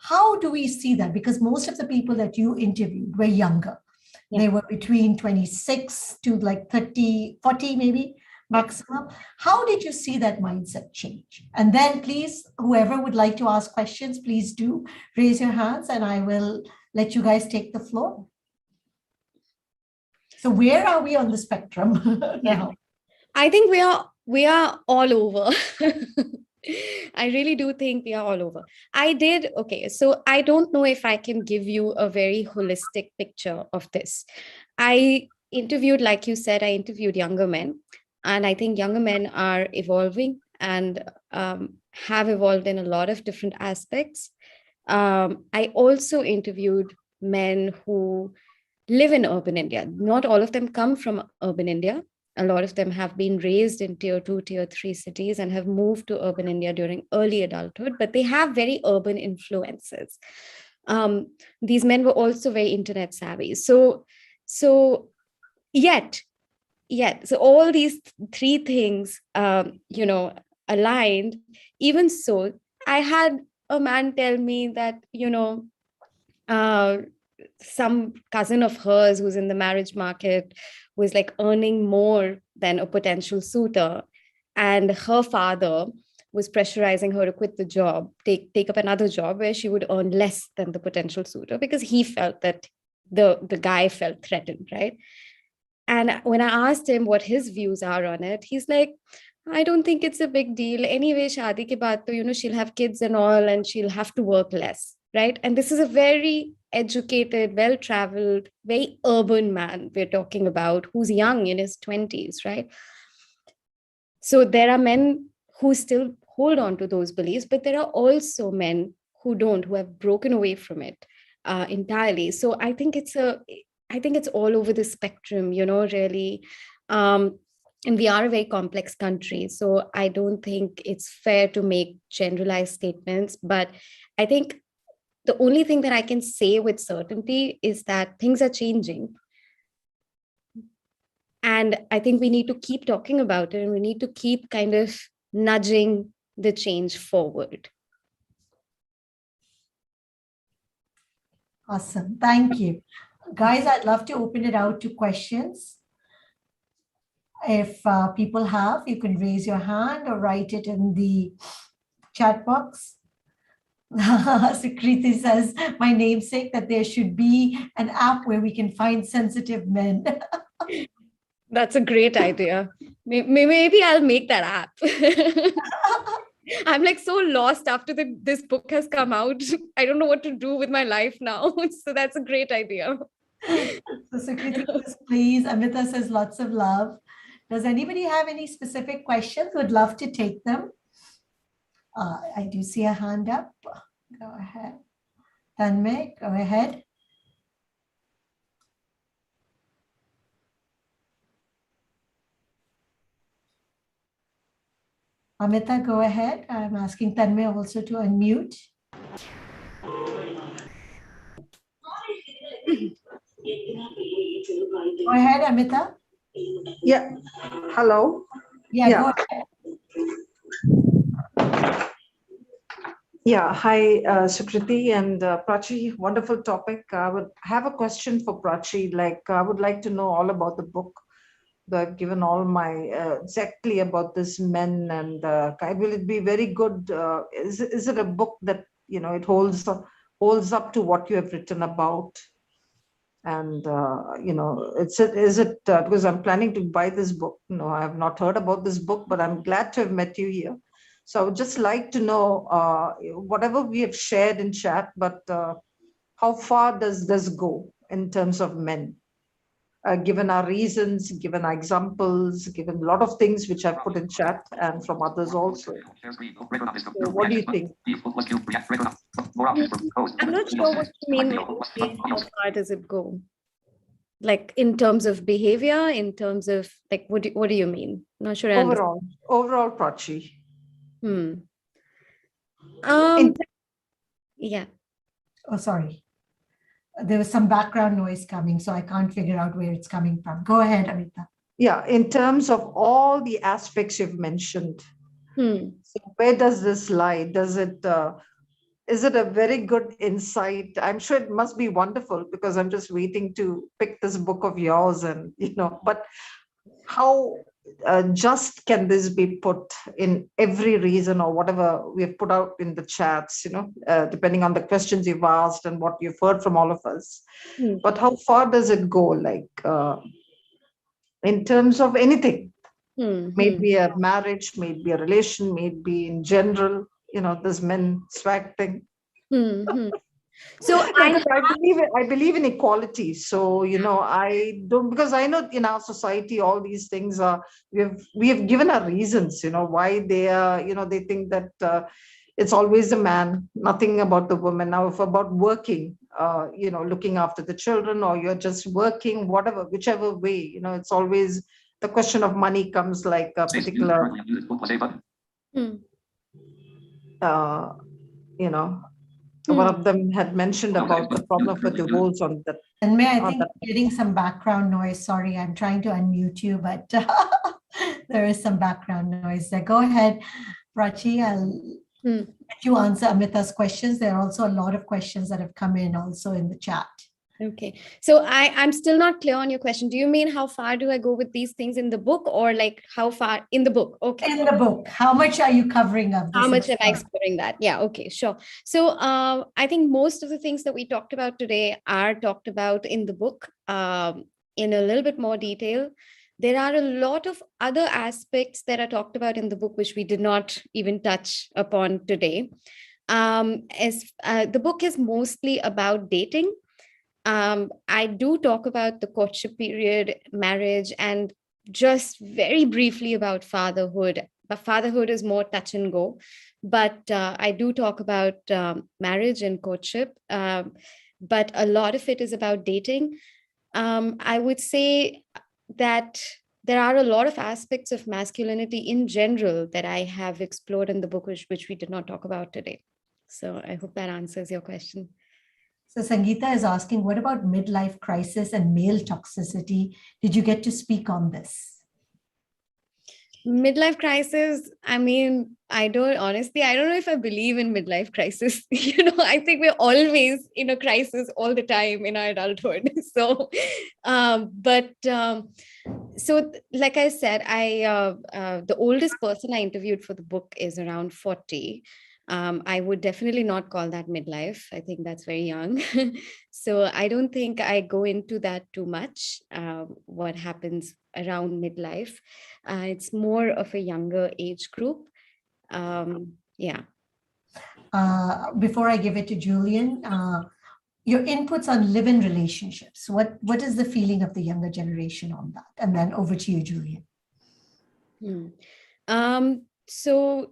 How do we see that? Because most of the people that you interviewed were younger. Yeah. They were between 26 to like 30, 40 maybe maximum. How did you see that mindset change? And then please, whoever would like to ask questions, please do raise your hands and I will let you guys take the floor. So where are we on the spectrum now? I think we are all over. I really do think we are all over. Okay, so I don't know if I can give you a very holistic picture of this. I interviewed, like you said, I interviewed younger men, and I think younger men are evolving and have evolved in a lot of different aspects. I also interviewed men who live in urban India. Not all of them come from urban India. A lot of them have been raised in tier 2, tier 3 cities and have moved to urban India during early adulthood, but they have very urban influences. These men were also very internet savvy. So yet, so all these three things, aligned. Even so, I had a man tell me that, some cousin of hers who's in the marriage market was like earning more than a potential suitor, and her father was pressurizing her to quit the job, take up another job where she would earn less than the potential suitor, because he felt that the guy felt threatened, right? And when I asked him what his views are on it, he's like, I don't think it's a big deal. Anyway, shadi ke baad to, she'll have kids and all, and she'll have to work less, right? And this is a very educated, well-traveled, very urban man we're talking about, who's young in his 20s, right? So there are men who still hold on to those beliefs, but there are also men who don't, who have broken away from it entirely. So I think it's all over the spectrum, really. And we are a very complex country, so I don't think it's fair to make generalized statements. But I think the only thing that I can say with certainty is that things are changing. And I think we need to keep talking about it, and we need to keep kind of nudging the change forward. Awesome. Thank you. Guys, I'd love to open it out to questions. If people have, you can raise your hand or write it in the chat box. Sukriti says, my namesake, that there should be an app where we can find sensitive men. That's a great idea. Maybe I'll make that app. I'm like so lost after this book has come out. I don't know what to do with my life now. So that's a great idea. So Sukriti says, please. Amita says, lots of love. Does anybody have any specific questions? Would love to take them. I do see a hand up. Go ahead. Tanmay, go ahead. Amita, go ahead. I'm asking Tanmay also to unmute. Go ahead, Amita. Yeah. Hello. Yeah, go ahead. Yeah. Hi, Sukriti and Prachi. Wonderful topic. I would have a question for Prachi. I would like to know all about the book. I've given all my exactly about this men, and will it be very good? Is it a book that it holds up to what you have written about? And is it because I'm planning to buy this book. No, I have not heard about this book, but I'm glad to have met you here. So I would just like to know whatever we have shared in chat, but how far does this go in terms of men? given our reasons, given our examples, given a lot of things which I've put in chat and from others also. So what do you think? I'm not sure what you mean when you say how far does it go? Like in terms of behavior, in terms of like, what do you mean? I'm not sure I understand. Overall, Prachi. Yeah. Oh, sorry. There was some background noise coming, so I can't figure out where it's coming from. Go ahead, Amita. Yeah, in terms of all the aspects you've mentioned, so where does this lie? Is it a very good insight? I'm sure it must be wonderful because I'm just waiting to pick this book of yours, and but how just can this be put in every reason or whatever we have put out in the chats, depending on the questions you've asked and what you've heard from all of us. But how far does it go, like in terms of anything? Maybe a marriage, maybe a relation, maybe in general, this men swag thing. So I believe in equality. So I don't, because I know in our society all these things are, we have given our reasons, why they are, they think that it's always the man, nothing about the woman. Now, if about working, looking after the children, or you're just working, whatever, whichever way, it's always the question of money comes like a particular, one of them had mentioned about the problem for divorce on that. And I think getting some background noise. Sorry, I'm trying to unmute you, but there is some background noise there. Go ahead, Prachi. I'll let you answer Amita's questions. There are also a lot of questions that have come in also in the chat. Okay. So I'm still not clear on your question. Do you mean how far do I go with these things in the book, or like how far in the book? Okay. In the book. How much are you covering of this? How much am I exploring that? Yeah. Okay, sure. So I think most of the things that we talked about today are talked about in the book in a little bit more detail. There are a lot of other aspects that are talked about in the book, which we did not even touch upon today. The book is mostly about dating. I do talk about the courtship period, marriage, and just very briefly about fatherhood. But fatherhood is more touch and go. But I do talk about marriage and courtship. But a lot of it is about dating. I would say that there are a lot of aspects of masculinity in general that I have explored in the book, which we did not talk about today. So I hope that answers your question. So Sangeeta is asking, what about midlife crisis and male toxicity? Did you get to speak on this? Midlife crisis, I mean, I don't know if I believe in midlife crisis. I think we're always in a crisis all the time in our adulthood. So, so like I said, the oldest person I interviewed for the book is around 40. I would definitely not call that midlife. I think that's very young. So I don't think I go into that too much, what happens around midlife. It's more of a younger age group. Yeah. Before I give it to Julian, your inputs on live-in relationships. What is the feeling of the younger generation on that? And then over to you, Julian. So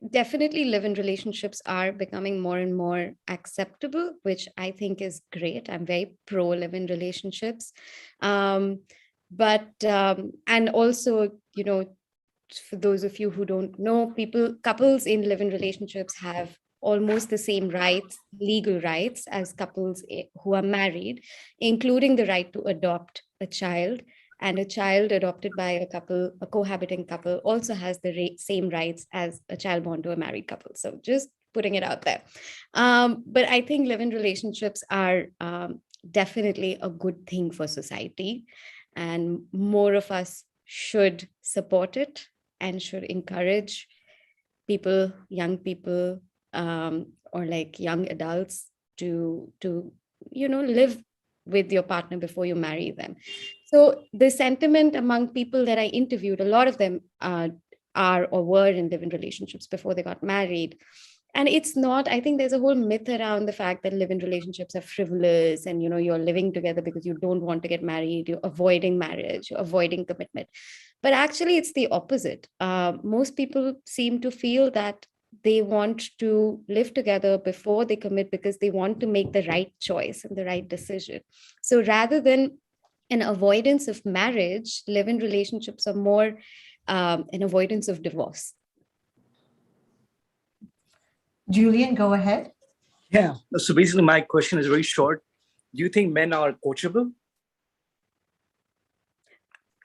definitely live-in relationships are becoming more and more acceptable, which I think is great. I'm very pro live-in relationships. And also, for those of you who don't know, couples in live-in relationships have almost the same rights, legal rights, as couples who are married, including the right to adopt a child. And a child adopted by a cohabiting couple, also has the same rights as a child born to a married couple. So just putting it out there. But I think live-in relationships are definitely a good thing for society. And more of us should support it and should encourage people, young people, or like young adults to live with your partner before you marry them. So the sentiment among people that I interviewed, a lot of them are or were in live-in relationships before they got married. And it's not, I think there's a whole myth around the fact that live-in relationships are frivolous and, you're living together because you don't want to get married, you're avoiding marriage, you're avoiding commitment. But actually, it's the opposite. Most people seem to feel that they want to live together before they commit because they want to make the right choice and the right decision. So rather than an avoidance of marriage, live-in relationships are more an avoidance of divorce. Julian, go ahead. Yeah. So basically, my question is very short. Do you think men are coachable?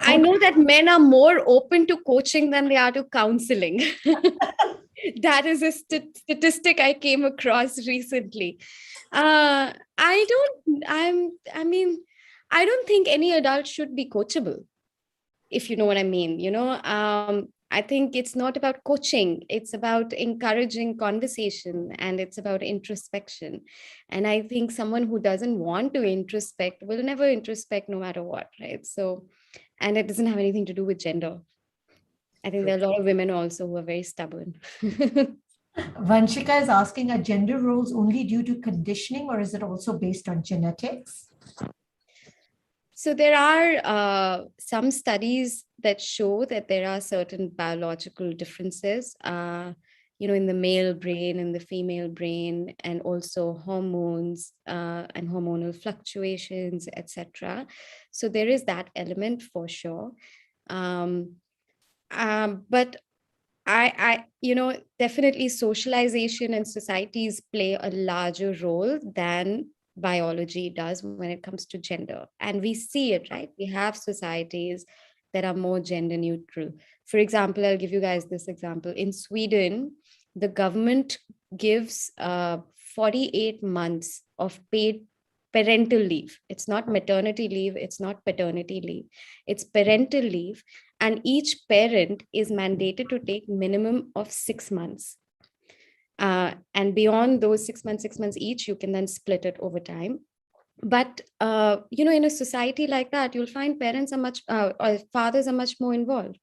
I know that men are more open to coaching than they are to counseling. That is a statistic I came across recently. I don't think any adult should be coachable, if you know what I mean. I think it's not about coaching. It's about encouraging conversation, and it's about introspection. And I think someone who doesn't want to introspect will never introspect no matter what, right? So, and it doesn't have anything to do with gender. I think there are a lot of women also who are very stubborn. Vanshika is asking, are gender roles only due to conditioning, or is it also based on genetics? So there are some studies that show that there are certain biological differences, in the male brain and the female brain, and also hormones and hormonal fluctuations, etc. So there is that element for sure. But definitely socialization and societies play a larger role than biology does when it comes to gender. And we see it, right? We have societies that are more gender neutral. For example, I'll give you guys this example. In Sweden, the government gives 48 months of paid parental leave. It's not maternity leave, it's not paternity leave, it's parental leave. And each parent is mandated to take minimum of 6 months. And beyond those 6 months each, you can then split it over time. But, in a society like that, you'll find parents are much, or fathers are much more involved.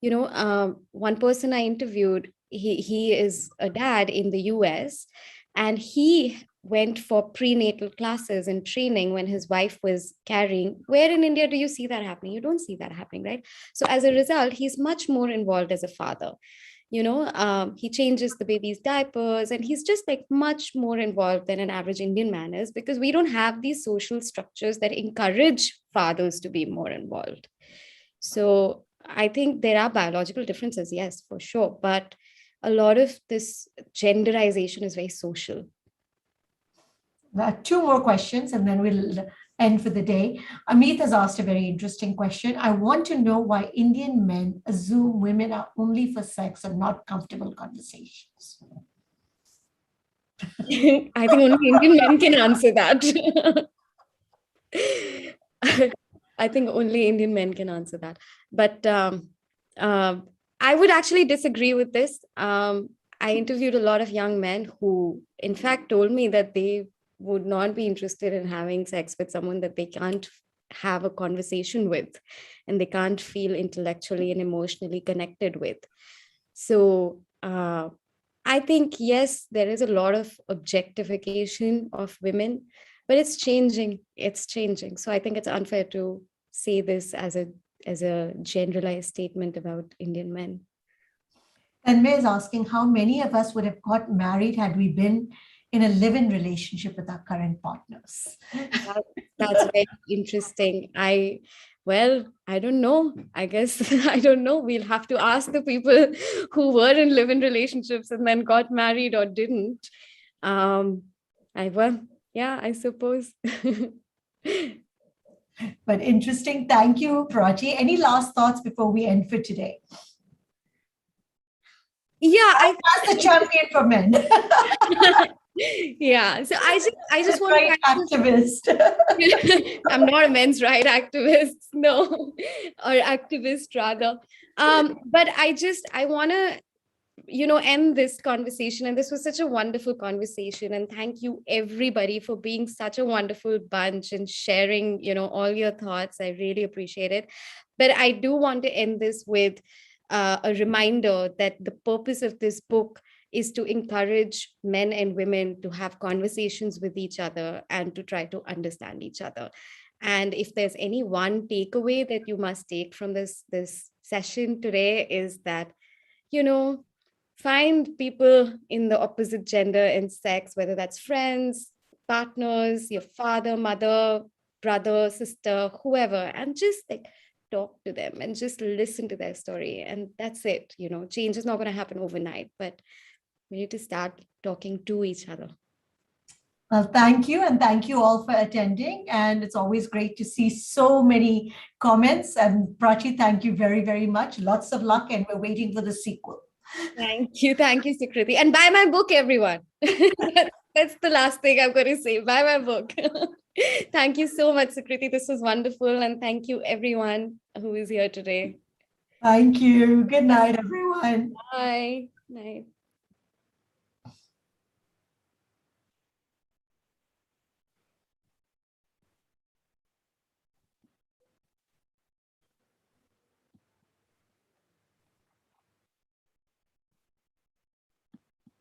One person I interviewed, he is a dad in the US, and he went for prenatal classes and training when his wife was carrying. Where in India do you see that happening? You don't see that happening, right? So as a result, he's much more involved as a father. He changes the baby's diapers, and he's just like much more involved than an average Indian man is, because we don't have these social structures that encourage fathers to be more involved. So I think there are biological differences, yes, for sure. But a lot of this genderization is very social. Two more questions, and then we'll end for the day. Amit has asked a very interesting question. I want to know why Indian men assume women are only for sex and not comfortable conversations. I think only Indian men can answer that. I think only Indian men can answer that. But I would actually disagree with this. I interviewed a lot of young men who, in fact, told me that they would not be interested in having sex with someone that they can't have a conversation with, and they can't feel intellectually and emotionally connected with. So I think, yes, there is a lot of objectification of women, but it's changing. It's changing. So I think it's unfair to say this as a generalized statement about Indian men. Tanmay is asking, how many of us would have got married had we been in a live-in relationship with our current partners? That's very interesting. I don't know. I guess, I don't know. We'll have to ask the people who were in live-in relationships and then got married or didn't. I suppose. But interesting. Thank you, Prachi. Any last thoughts before we end for today? Yeah, That's the champion for men. Yeah, so I just want to activist. I'm not a men's right activist, no, or activist rather. But I want to end this conversation, and this was such a wonderful conversation, and thank you everybody for being such a wonderful bunch and sharing all your thoughts. I really appreciate it. But I do want to end this with a reminder that the purpose of this book is to encourage men and women to have conversations with each other and to try to understand each other. And if there's any one takeaway that you must take from this session today, is that, find people in the opposite gender and sex, whether that's friends, partners, your father, mother, brother, sister, whoever, and just like talk to them and just listen to their story. And that's it. Change is not going to happen overnight, but we need to start talking to each other. Well, thank you. And thank you all for attending. And it's always great to see so many comments. And Prachi, thank you very, very much. Lots of luck. And we're waiting for the sequel. Thank you, Sukriti. And buy my book, everyone. That's the last thing I'm going to say. Buy my book. Thank you so much, Sukriti. This was wonderful. And thank you, everyone who is here today. Thank you. Good night, everyone. Bye. Night.